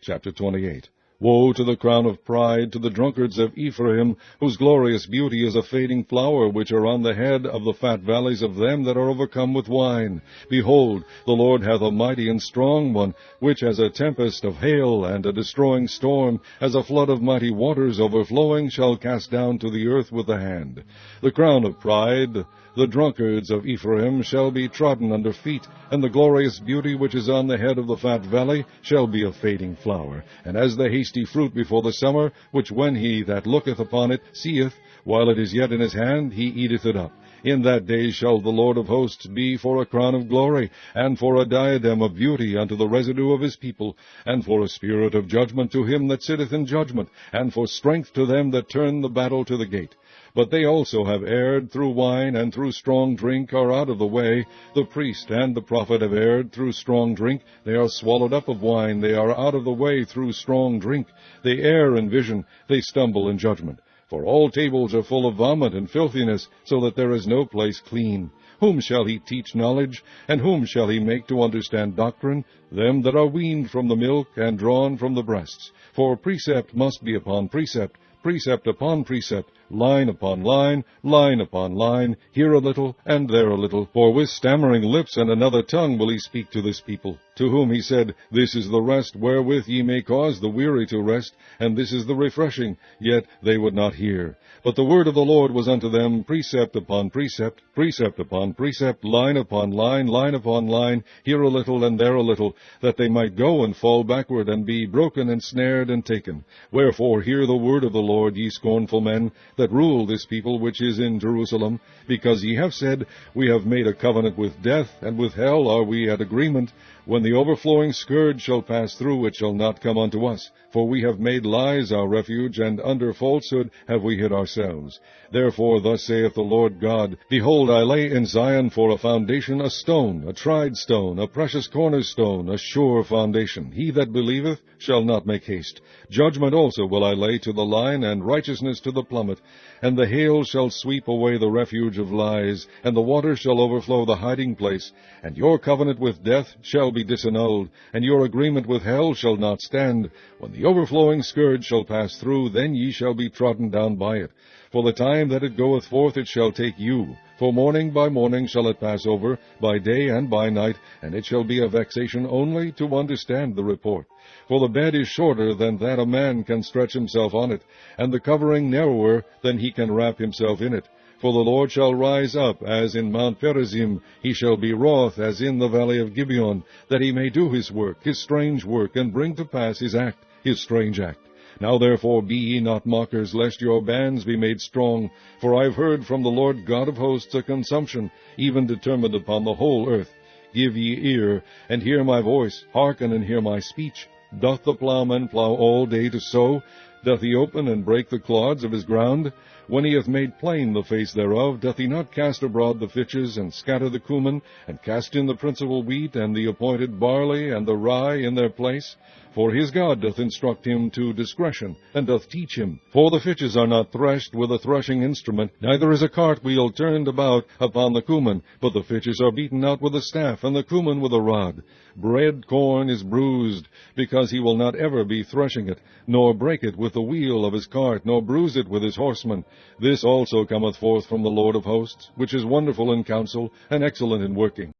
Chapter 28. Woe to the crown of pride, to the drunkards of Ephraim, whose glorious beauty is a fading flower, which are on the head of the fat valleys of them that are overcome with wine. Behold, the Lord hath a mighty and strong one, which as a tempest of hail and a destroying storm, as a flood of mighty waters overflowing, shall cast down to the earth with the hand. The crown of pride, the drunkards of Ephraim, shall be trodden under feet, and the glorious beauty which is on the head of the fat valley shall be a fading flower, and as the hasty fruit before the summer, which when he that looketh upon it seeth, while it is yet in his hand, he eateth it up. In that day shall the Lord of hosts be for a crown of glory, and for a diadem of beauty unto the residue of his people, and for a spirit of judgment to him that sitteth in judgment, and for strength to them that turn the battle to the gate. But they also have erred through wine, and through strong drink are out of the way. The priest and the prophet have erred through strong drink. They are swallowed up of wine. They are out of the way through strong drink. They err in vision. They stumble in judgment. For all tables are full of vomit and filthiness, so that there is no place clean. Whom shall he teach knowledge? And whom shall he make to understand doctrine? Them that are weaned from the milk, and drawn from the breasts. For precept must be upon precept, precept upon precept, line upon line, line upon line, here a little, and there a little. For with stammering lips and another tongue will he speak to this people, to whom he said, This is the rest wherewith ye may cause the weary to rest, and this is the refreshing. Yet they would not hear. But the word of the Lord was unto them precept upon precept, precept upon precept, line upon line, line upon line, here a little, and there a little, that they might go and fall backward, and be broken and snared and taken. Wherefore hear the word of the Lord, ye scornful men, that rule this people which is in Jerusalem, because ye have said, We have made a covenant with death, and with hell are we at agreement. When the overflowing scourge shall pass through, it shall not come unto us. For we have made lies our refuge, and under falsehood have we hid ourselves. Therefore thus saith the Lord God, Behold, I lay in Zion for a foundation a stone, a tried stone, a precious cornerstone, a sure foundation. He that believeth shall not make haste. Judgment also will I lay to the line, and righteousness to the plummet. And the hail shall sweep away the refuge of lies, and the waters shall overflow the hiding place. And your covenant with death shall be disannulled, and your agreement with hell shall not stand. When the overflowing scourge shall pass through, then ye shall be trodden down by it. For the time that it goeth forth it shall take you. For morning by morning shall it pass over, by day and by night, and it shall be a vexation only to understand the report. For the bed is shorter than that a man can stretch himself on it, and the covering narrower than he can wrap himself in it. For the Lord shall rise up as in Mount Perazim, he shall be wroth as in the valley of Gibeon, that he may do his work, his strange work, and bring to pass his act, his strange act. Now therefore be ye not mockers, lest your bands be made strong. For I have heard from the Lord God of hosts a consumption, even determined upon the whole earth. Give ye ear, and hear my voice, hearken and hear my speech. Doth the plowman plow all day to sow? Doth he open and break the clods of his ground? When he hath made plain the face thereof, doth he not cast abroad the fitches, and scatter the cumin, and cast in the principal wheat, and the appointed barley, and the rye in their place? For his God doth instruct him to discretion, and doth teach him. For the fitches are not threshed with a threshing instrument, neither is a cartwheel turned about upon the cumin, but the fitches are beaten out with a staff, and the cumin with a rod. Bread corn is bruised, because he will not ever be threshing it, nor break it with the wheel of his cart, nor bruise it with his horsemen. This also cometh forth from the Lord of hosts, which is wonderful in counsel, and excellent in working.